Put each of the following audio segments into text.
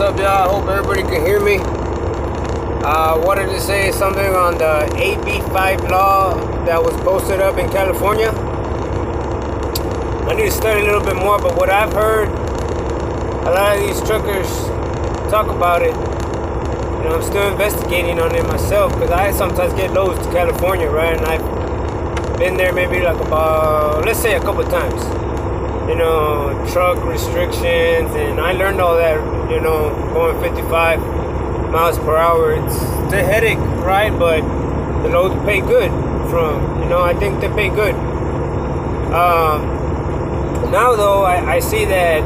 up, y'all? I hope everybody can hear me. Wanted to say something on the AB5 law that was posted up in California. I need to study a little bit more, but what I've heard, a lot of these truckers talk about it. You know, I'm still investigating on it myself because I sometimes get loads to California, right? And I've been there maybe like about, let's say, a couple times. You know, truck restrictions, and I learned all that, you know, going 55 miles per hour. It's a headache, right? But the loads pay good from, you know, I think they pay good. Now though, I see that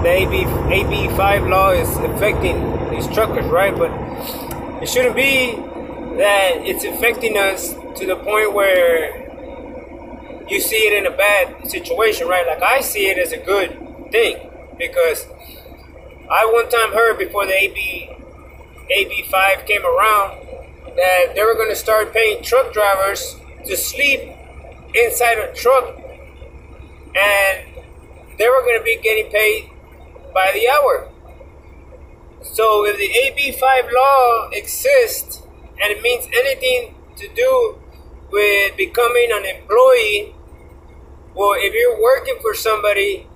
the AB5 law is affecting these truckers, right? But it shouldn't be that it's affecting us to the point where you see it in a bad situation, right? Like, I see it as a good thing, because I one time heard before the AB5 came around that they were going to start paying truck drivers to sleep inside a truck, and they were going to be getting paid by the hour. So if the AB5 law exists and it means anything to do with becoming an employee, well, if you're working for somebody,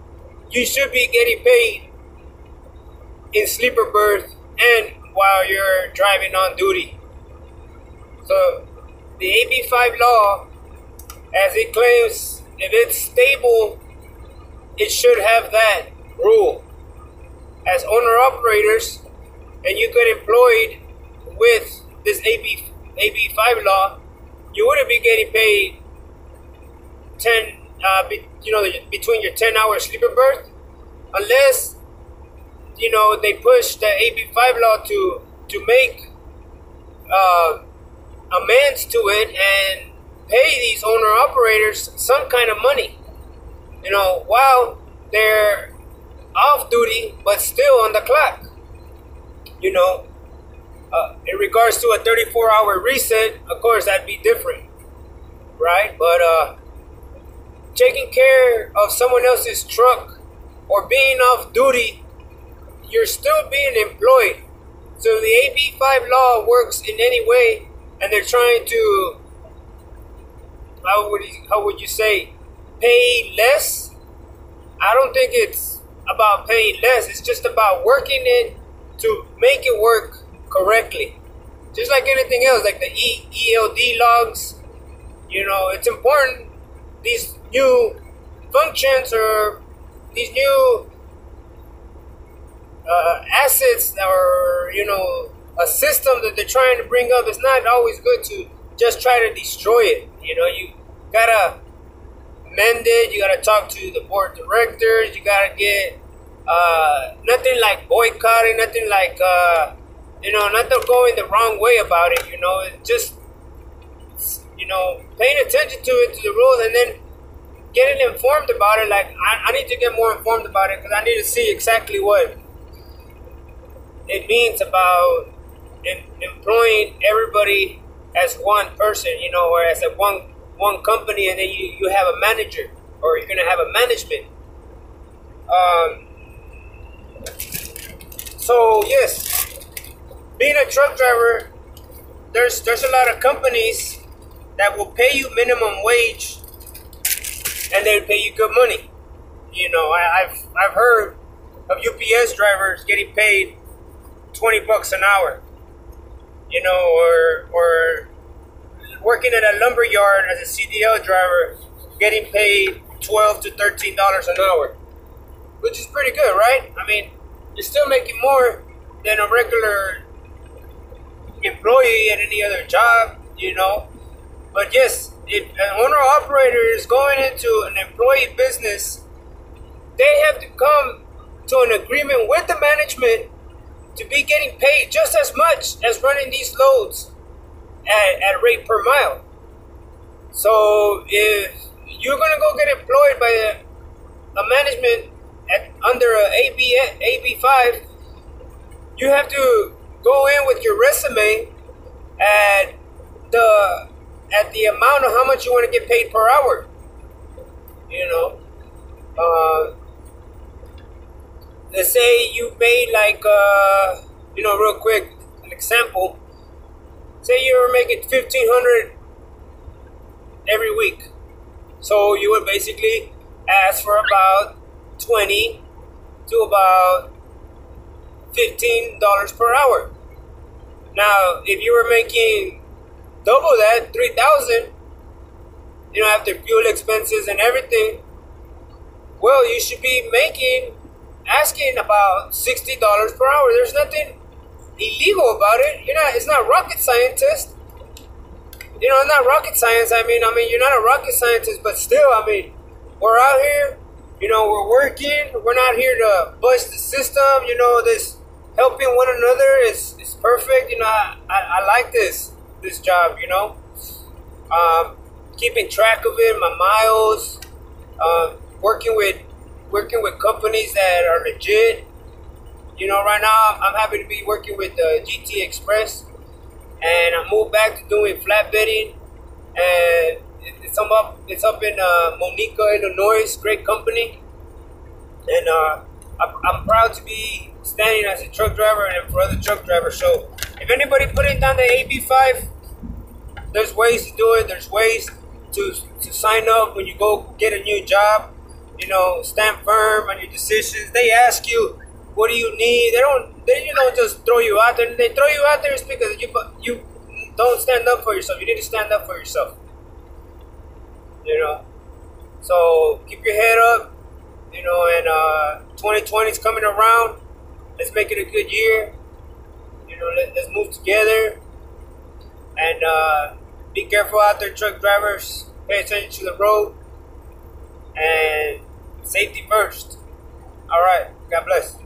you should be getting paid in sleeper berth and while you're driving on duty. So the AB5 law, as it claims, if it's stable, it should have that rule. As owner-operators, and you get employed with this AB5 law, you wouldn't be getting paid between your 10-hour sleeper berth, unless, you know, they push the AB5 law to make amends to it and pay these owner-operators some kind of money, you know, while they're off duty, but still on the clock, you know. In regards to a 34-hour reset, of course, that'd be different, right? But taking care of someone else's truck or being off duty, you're still being employed. So if the AB5 law works in any way, and they're trying to, how would you say, pay less? I don't think it's about paying less. It's just about working it to make it work correctly. Just like anything else, like the ELD logs, you know, it's important. These new functions or these new assets, or, you know, a system that they're trying to bring up, it's not always good to just try to destroy it. You know, you gotta mend it. You gotta talk to the board of directors. You gotta get nothing like boycotting, nothing like you know, not to going the wrong way about it, you know. It's just, you know, paying attention to it, to the rules, and then getting informed about it. Like, I need to get more informed about it, because I need to see exactly what it means about employing everybody as one person, you know, or as a one company, and then you have a manager, or you're going to have a management. So, yes. Being a truck driver, there's a lot of companies that will pay you minimum wage, and they pay you good money. You know, I've heard of UPS drivers getting paid $20 an hour. You know, or working at a lumber yard as a CDL driver, getting paid $12 to $13 an hour, which is pretty good, right? I mean, you're still making more than a regular employee at any other job, you know. But yes, if an owner-operator is going into an employee business, they have to come to an agreement with the management to be getting paid just as much as running these loads at rate per mile. So if you're going to go get employed by a management under a AB5, you have to go in with your resume at the amount of how much you want to get paid per hour. You know, let's say you made like real quick, an example. Say you were making 1,500 every week, so you would basically ask for about 20 to about $15 per hour. Now, if you were making double that, 3,000, after fuel expenses and everything, well, you should be asking about $60 per hour. There's nothing illegal about it. It's not rocket scientist. It's not rocket science. I mean, you're not a rocket scientist, but still, we're out here. We're working. We're not here to bust the system. This helping one another is perfect. I like this job. Keeping track of it, my miles, working with companies that are legit. Right now I'm happy to be working with GT Express, and I moved back to doing flatbedding, and it's up in Monica, Illinois. Great company, and I'm proud to be standing as a truck driver and for other truck drivers. So if anybody putting down the AB5, there's ways to do it. There's ways to sign up when you go get a new job. Stand firm on your decisions. They ask you, what do you need? They don't just throw you out there. They throw you out there is because you don't stand up for yourself. You need to stand up for yourself. So keep your head up. And 2020 is coming around. Let's make it a good year. Let's move together. And be careful out there, truck drivers. Pay attention to the road. And safety first. All right. God bless.